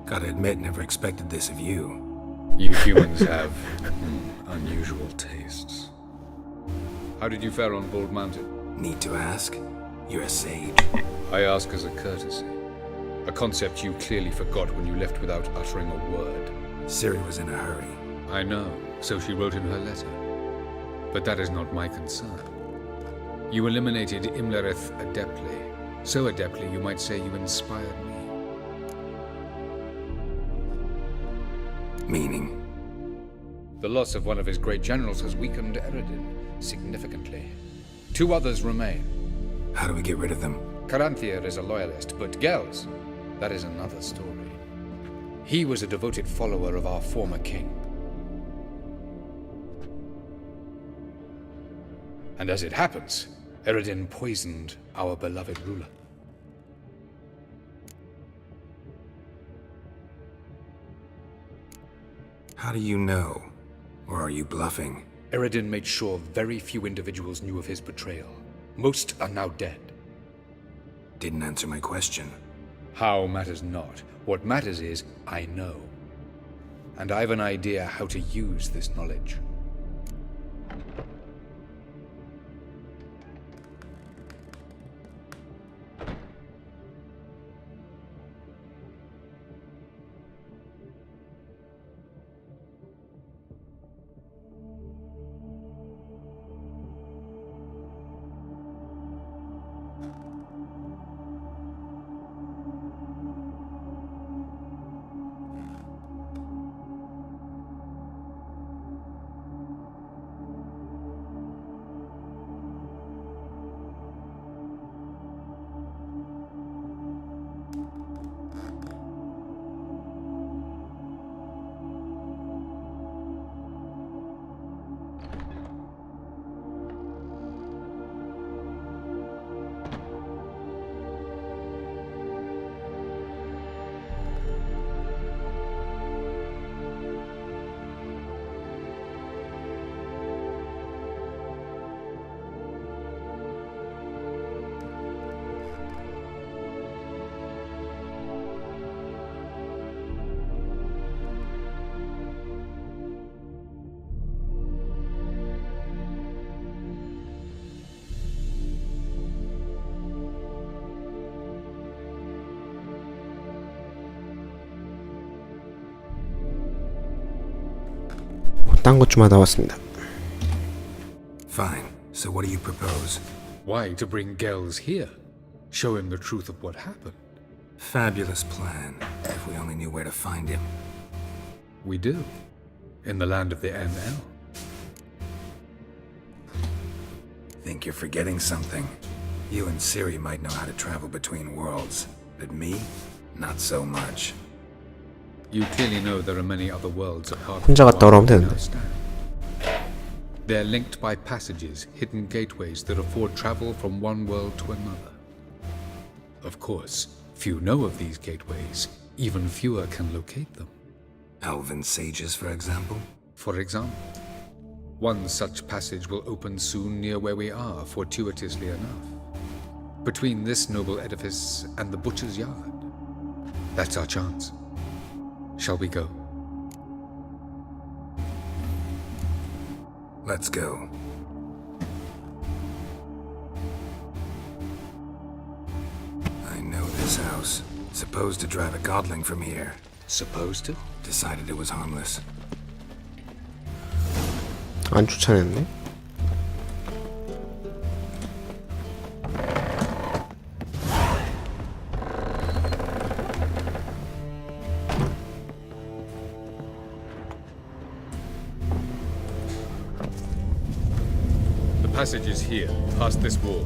Gotta admit, never expected this of you. You humans have unusual tastes. How did you fare on Bald Mountain? Need to ask? You're a sage. I ask as a courtesy. A concept you clearly forgot when you left without uttering a word. Siri was in a hurry. I know, so she wrote in her letter. But that is not my concern. You eliminated Imlerith adeptly. So adeptly, you might say you inspired me. Meaning? The loss of one of his great generals has weakened Eredin significantly. 2 others remain. How do we get rid of them? Caranthier is a loyalist, but Gels, that is another story. He was a devoted follower of our former king. And as it happens, Eredin poisoned our beloved ruler. How do you know? Or are you bluffing? Eredin made sure very few individuals knew of his betrayal. Most are now dead. Didn't answer my question. How matters not. What matters is, I know. And I've an idea how to use this knowledge. 딴 것 좀 하다 왔습니다. Fine. So what do you propose? Why, to bring Gels here? Show him the truth of what happened. Fabulous plan. If we only knew where to find him. We do. In the land of the ML. Think you're forgetting something. You and Siri might know how to travel between worlds, but me? Not so much. You clearly know there are many other worlds apart 혼자 from 갔다 one 오라면 we 되는데. understand. They're linked by passages, hidden gateways that afford travel from one world to another. Of course, few know of these gateways. Even fewer can locate them. Elven sages, for example? For example, one such passage will open soon near where we are, fortuitously enough. Between this noble edifice and the butcher's yard. That's our chance. Shall we go? Let's go. I know this house. Supposed to drive a godling from here. Supposed to? Decided it was harmless. 안 추천했네. The passage is here, past this wall.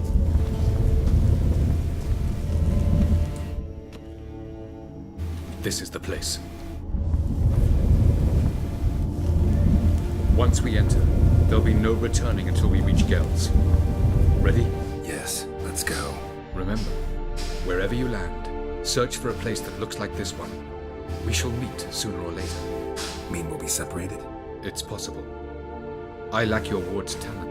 This is the place. Once we enter, there'll be no returning until we reach Gels. Ready? Yes, let's go. Remember, wherever you land, search for a place that looks like this one. We shall meet sooner or later. Mean we'll be separated? It's possible. I lack your ward's talent.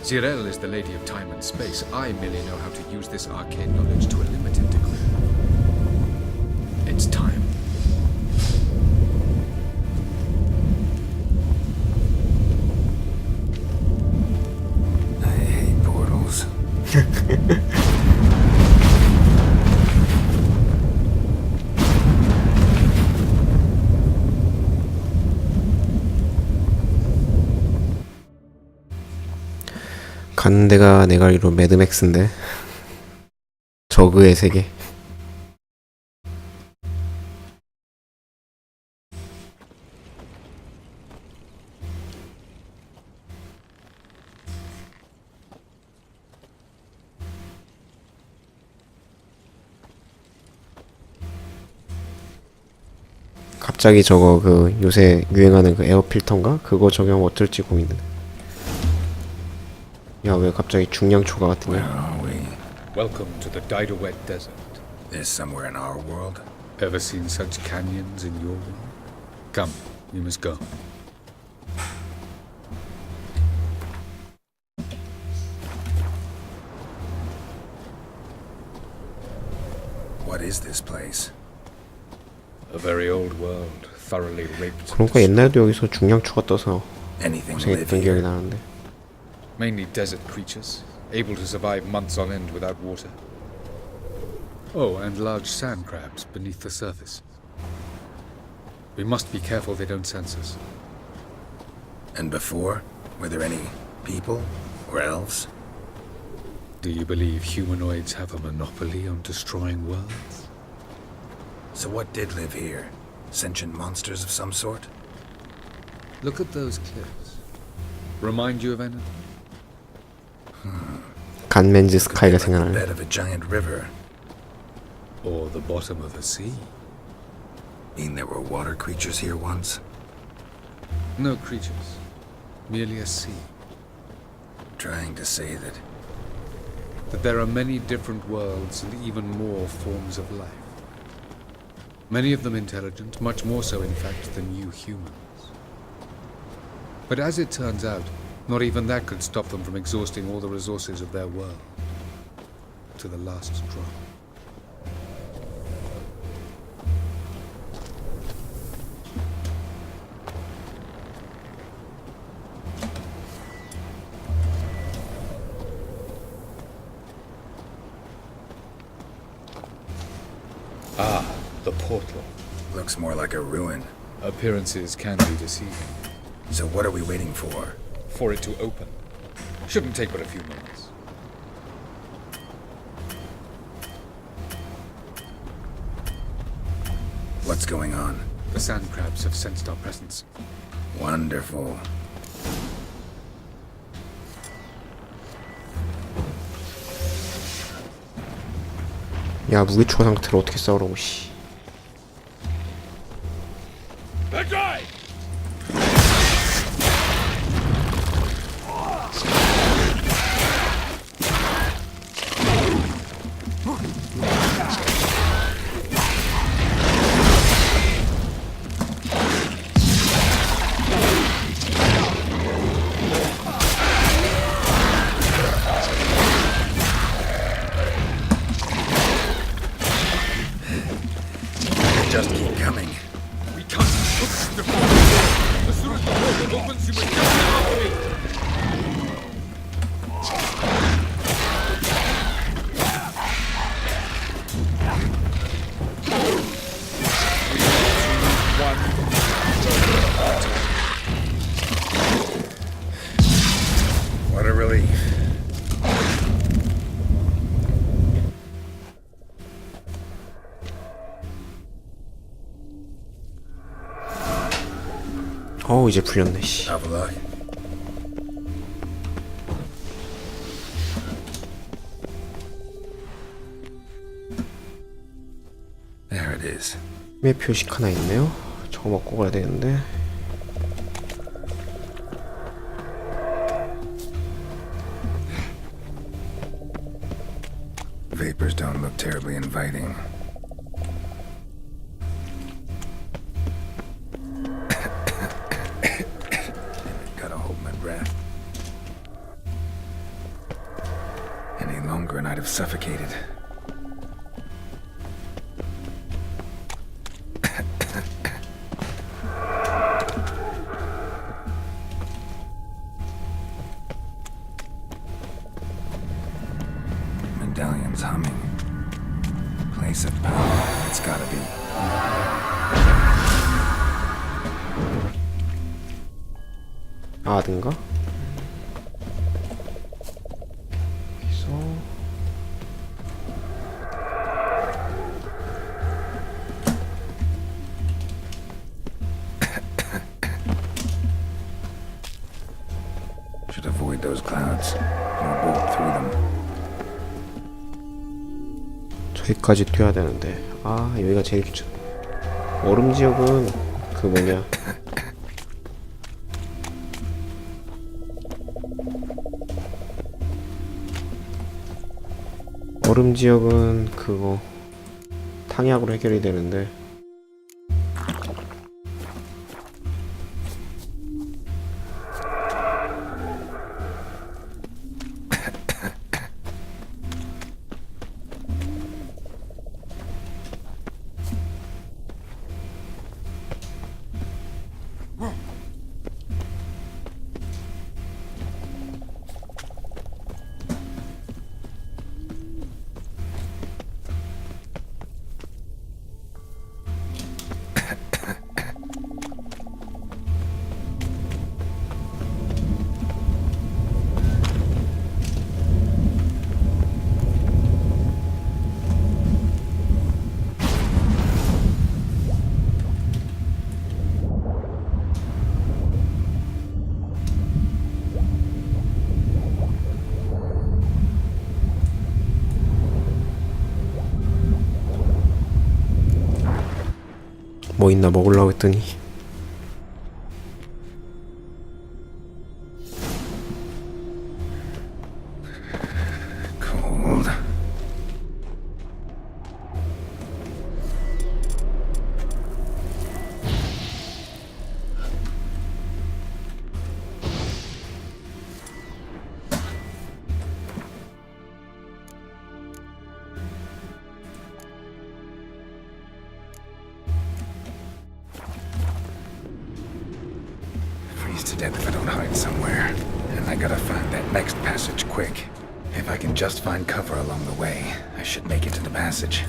Zirel is the lady of time and space. I merely know how to use this arcane knowledge to a limited degree. It's time. 가는 데가 내가 알기로 매드맥스인데. 저그의 세계. 갑자기 저거 그 요새 유행하는 그 에어 필터인가? 그거 적용 어떨지 고민돼. 야, 왜 갑자기 중량초가 Where 같으냐? are we? Welcome to the Diderwet Desert. This somewhere in our world? Ever seen such canyons in your world? Come, we must go. What is this place? A very old world, thoroughly raped. 그러니까 옛날에도 여기서 중량초가 떠서 Anything live 고생했던 기억이 here? 나는데. Mainly desert creatures, able to survive months on end without water. Oh, and large sand crabs beneath the surface. We must be careful they don't sense us. And before? Were there any people? Or elves? Do you believe humanoids have a monopoly on destroying worlds? So what did live here? Sentient monsters of some sort? Look at those cliffs. Remind you of anything? 간맨즈 스카이가 Like the 생각나네. bed of a giant river. Or the bottom of the sea? Mean there were water creatures here once? No creatures. Merely a sea. Trying to say that That there are many different worlds and even more forms of life. Many of them intelligent, much more so in fact than you humans. But as it turns out, not even that could stop them from exhausting all the resources of their world. To the last drop. Ah, the portal. looks more like a ruin. Appearances can be deceiving. So what are we waiting for? For it to open. Shouldn't take but a few moments. What's going on? The sand crabs have sensed our presence. Wonderful. 야, 무기초 상태로 어떻게 싸우라고, 씨. Just keep coming. We can't push the portal. As soon as the portal opens, you will jump after it. What a relief. 어우, 이제 풀렸네, 씨. Avalok. There it is. 매 표식 하나 있네요. 저거 먹고 가야 되는데. Vapors don't look terribly inviting. Gotta hold my breath. Any longer and I'd have suffocated. Medallion's humming. Place of power. It's gotta be. 아든가? 있어. Should avoid those clouds or walk through them. 저기까지 뛰어야 되는데. 아, 여기가 제일 좋죠. 얼음 지역은 그 뭐냐, 얼음 지역은 그거 탕약으로 해결이 되는데, 뭐 있나 먹으려고 했더니 Cold. Freeze to death if I don't hide somewhere. And I gotta find that next passage quick. If I can just find cover along the way, I should make it to the passage.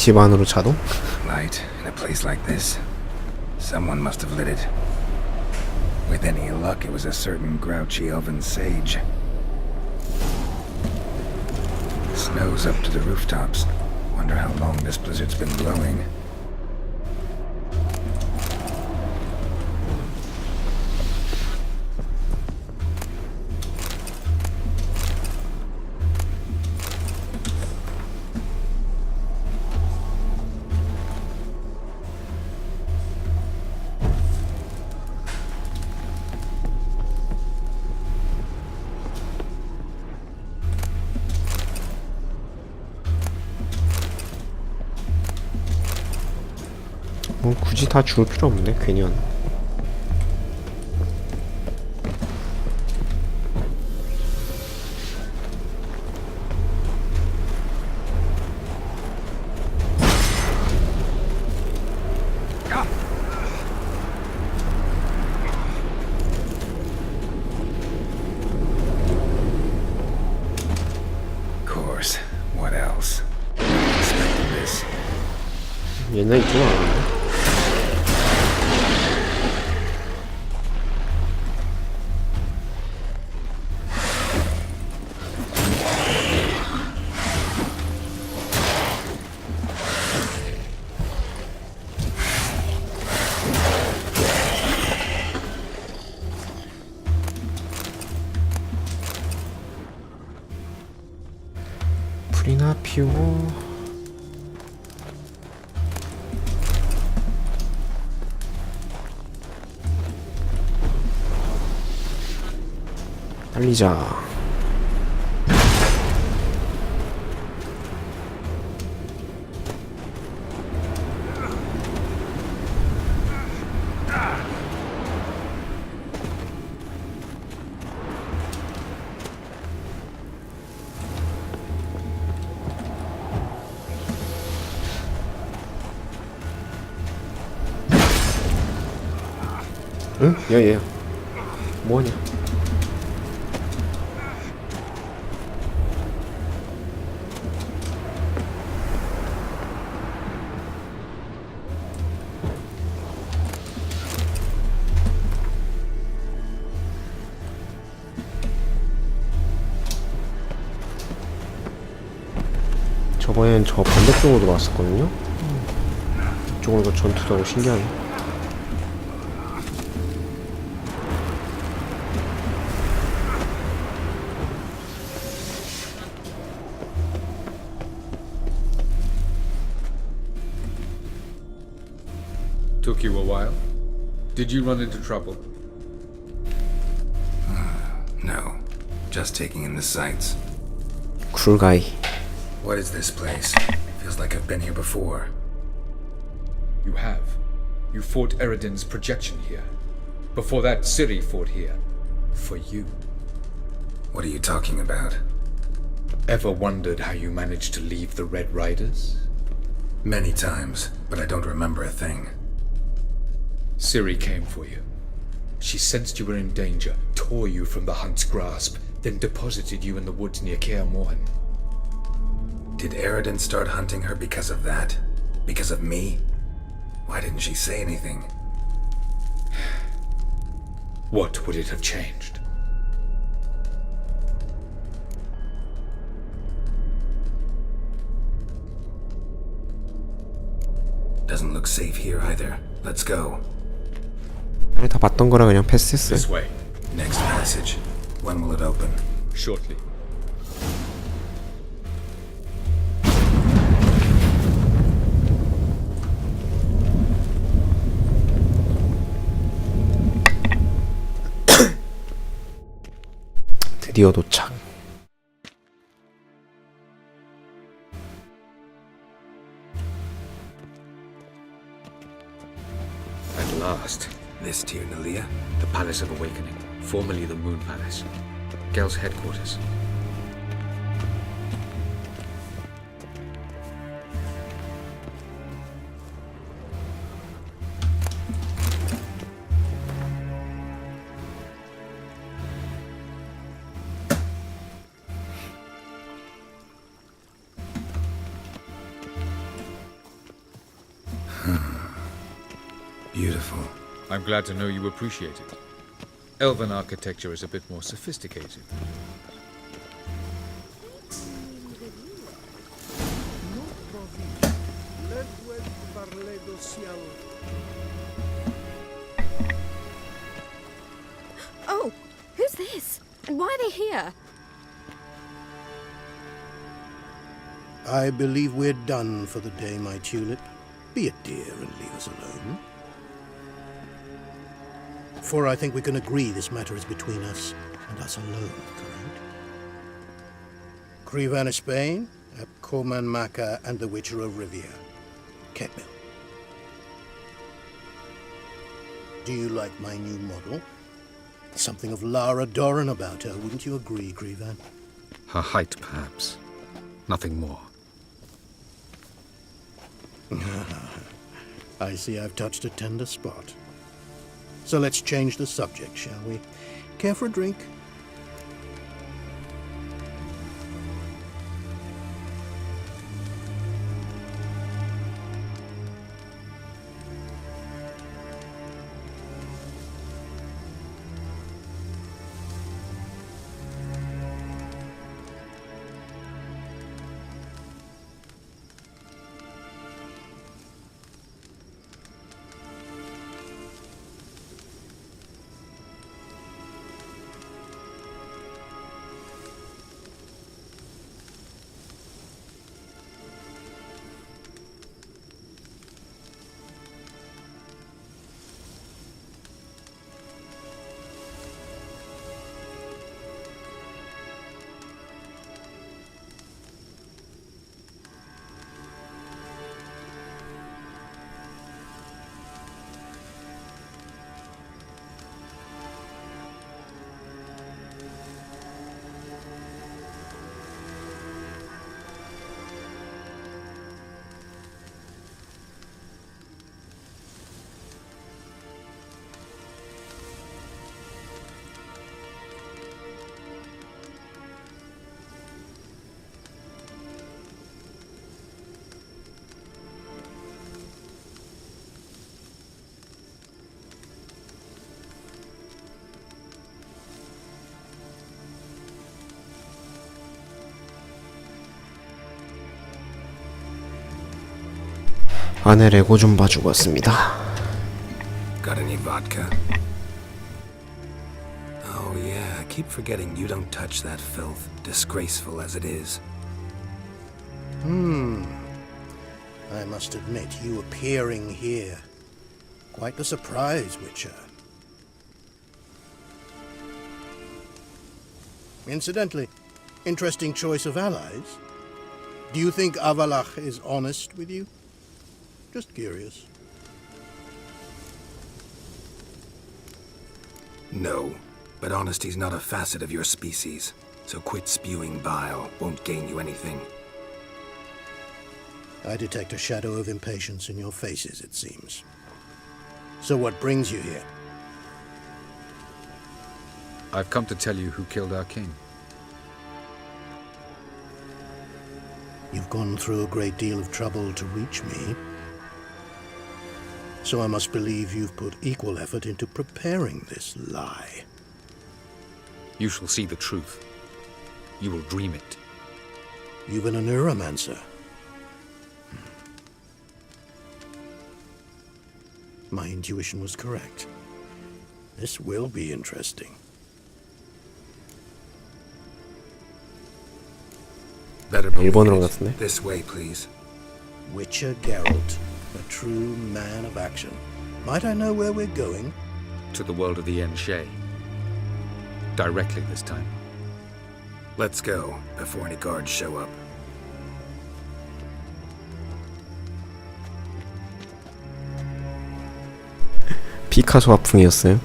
집 안으로 자동? Light in a place like this. Someone must have lit it. With any luck, it was a certain grouchy elven sage. Snow's up to the rooftops. Wonder how long this blizzard's been blowing. 뭐 굳이 다 죽을 필요 없네, 괜히 한. Course. What else? Expected this. 옛날에 좀 알았는데. 불이나 피우고. 살리자. 응? 야, 뭐하냐? 저번엔 저 반대쪽으로 나왔었거든요? 이쪽으로 가 전투도 하고 신기하네. Took you a while? Did you run into trouble? No, just taking in the sights. 쿨가이. What is this place? Feels like I've been here before. You have. You fought Eredin's projection here. Before that, Ciri fought here. For you. What are you talking about? Ever wondered how you managed to leave the Red Riders? Many times, but I don't remember a thing. Ciri came for you. She sensed you were in danger, tore you from the Hunt's grasp, then deposited you in the woods near Kaer Morhen. Did Eredin start hunting her because of that? Because of me? Why didn't she say anything? What would it have changed? Doesn't look safe here either. Let's go. 다 봤던 거라 그냥 패스했어요. This way. Next passage. When will it open? Shortly. 드디어 도착. At last. This Tyr Nalia? The Palace of Awakening, formerly the Moon Palace. Gel's headquarters. Beautiful. I'm glad to know you appreciate it. Elven architecture is a bit more sophisticated. Oh, who's this? And why are they here? I believe we're done for the day, my tulip. Be a dear and leave us alone. For I think we can agree this matter is between us and us alone, correct? Crevan of Spain, Abcoman Maca, and the Witcher of Rivia. Ketmil. Do you like my new model? Something of Lara Doran about her, wouldn't you agree, Crevan? Her height, perhaps. Nothing more. I see I've touched a tender spot. So let's change the subject, shall we? Care for a drink? 안에 레고 좀 봐주고 왔습니다. Got any vodka? Oh yeah, I keep forgetting you don't touch that filth, disgraceful as it is. I must admit, you appearing here, quite the surprise, Witcher. Incidentally, interesting choice of allies. Do you think Avalach is honest with you? Just curious. No, but honesty's not a facet of your species, so quit spewing bile, won't gain you anything. I detect a shadow of impatience in your faces, it seems. So what brings you here? I've come to tell you who killed our king. You've gone through a great deal of trouble to reach me. So I must believe you've put equal effort into preparing this lie. You shall see the truth. You will dream it. You've been a neuromancer. My intuition was correct. This will be interesting. Better believe 일본어로 it. 같은데? This way, please. Witcher Geralt, a true man of action. Might I know where we're going? To the world of the Enshe. Directly this time. Let's go, before any guards show up. 피카소 화풍이었어요?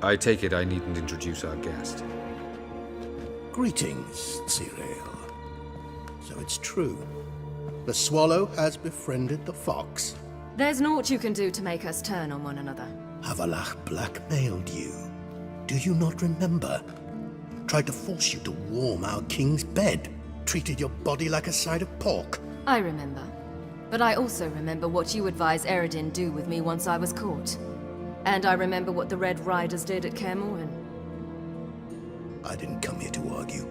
I take it I needn't introduce our guest. Greetings, Cyril. So it's true. The swallow has befriended the fox. There's naught you can do to make us turn on one another. Avalach blackmailed you. Do you not remember? Tried to force you to warm our king's bed. Treated your body like a side of pork. I remember. But I also remember what you advised Eredin do with me once I was caught. And I remember what the Red Riders did at Kaer Morhen. I didn't come here to argue.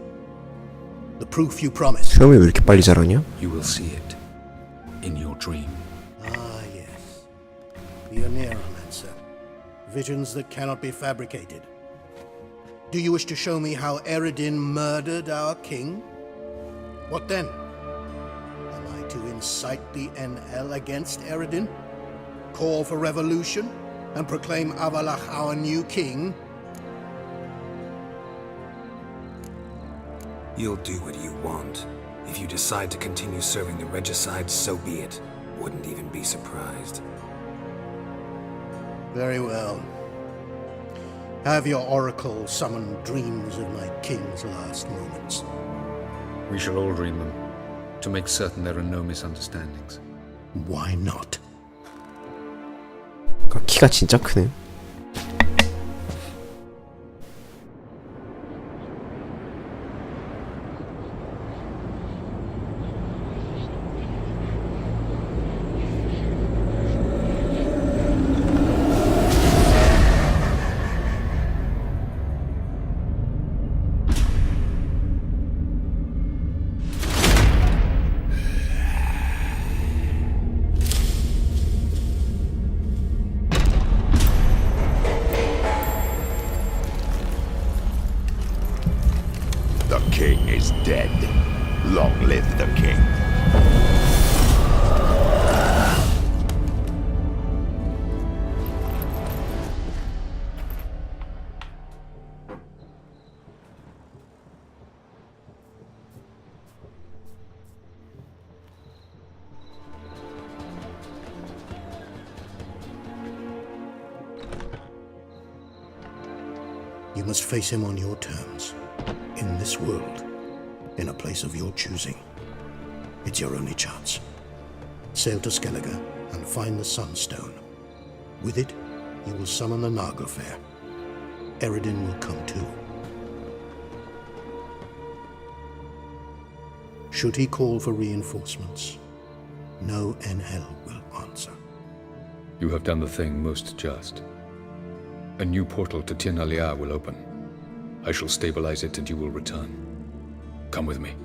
The proof you promised. 수염이 왜 이렇게 빨리 자라냐? You will see it. In your dream. Ah, yes. The Neuromancer. Visions that cannot be fabricated. Do you wish to show me how Eredin murdered our king? What then? Am I to incite the NL against Eredin? Call for revolution? And proclaim Avalach our new king? You'll do what you want. If you decide to continue serving the regicide, so be it. Wouldn't even be surprised. Very well. Have your oracle summon dreams of my king's last moments. We shall all dream them, to make certain there are no misunderstandings. Why not? 키가 진짜 크네. The king is dead. Long live the king. You must face him on your terms, in this world, in a place of your choosing. It's your only chance. Sail to Skellige and find the Sunstone. With it, you will summon the Naga Fair. Eredin will come too. Should he call for reinforcements, no Enhel will answer. You have done the thing most just. A new portal to Tirnalia will open. I shall stabilize it and you will return. Come with me.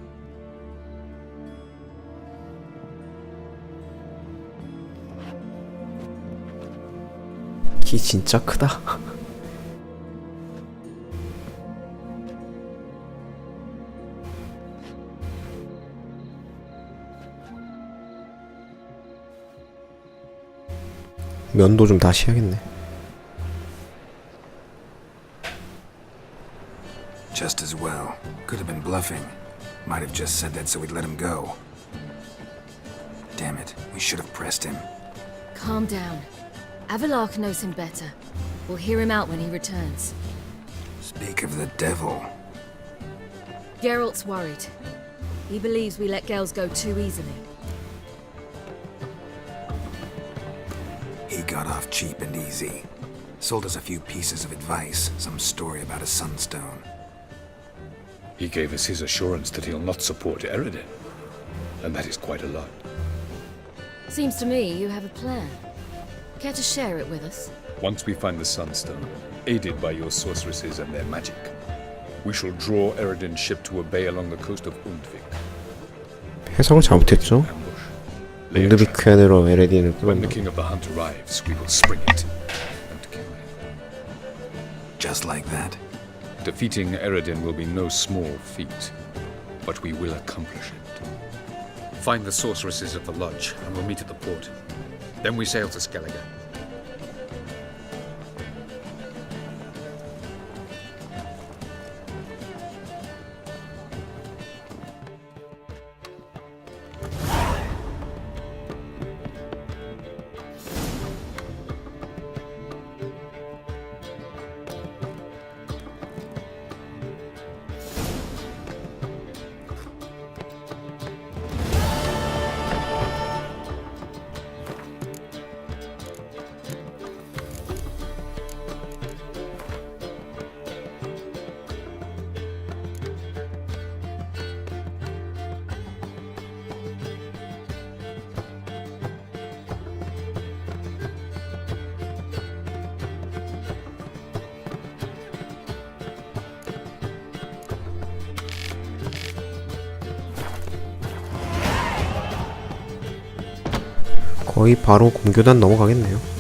키 진짜 크다. 면도 좀 다시 해야겠네. Just as well. Could have been bluffing. Might have just said that so we'd let him go. Damn it, we should have pressed him. Calm down. Avalak knows him better. We'll hear him out when he returns. Speak of the devil. Geralt's worried. He believes we let girls go too easily. He got off cheap and easy. Sold us a few pieces of advice, some story about a sunstone. He gave us his assurance that he'll not support Eredin. And that is quite a lot. Seems to me you have a plan. Care to share it with us? Once we find the Sunstone, aided by your sorceresses and their magic, we shall draw Eredin's ship to a bay along the coast of Undvik. 해석을 잘못했죠. Ambush. Lay a trap. 운드비크엔으로 에레딘을 When the 끌어온다. king of the hunt arrives, we will spring it and kill him. Just like that? Defeating Eredin will be no small feat, but we will accomplish it. Find the sorceresses of the lodge, and we'll meet at the port. Then we sail to Skellige. 거의 바로 공교단 넘어가겠네요.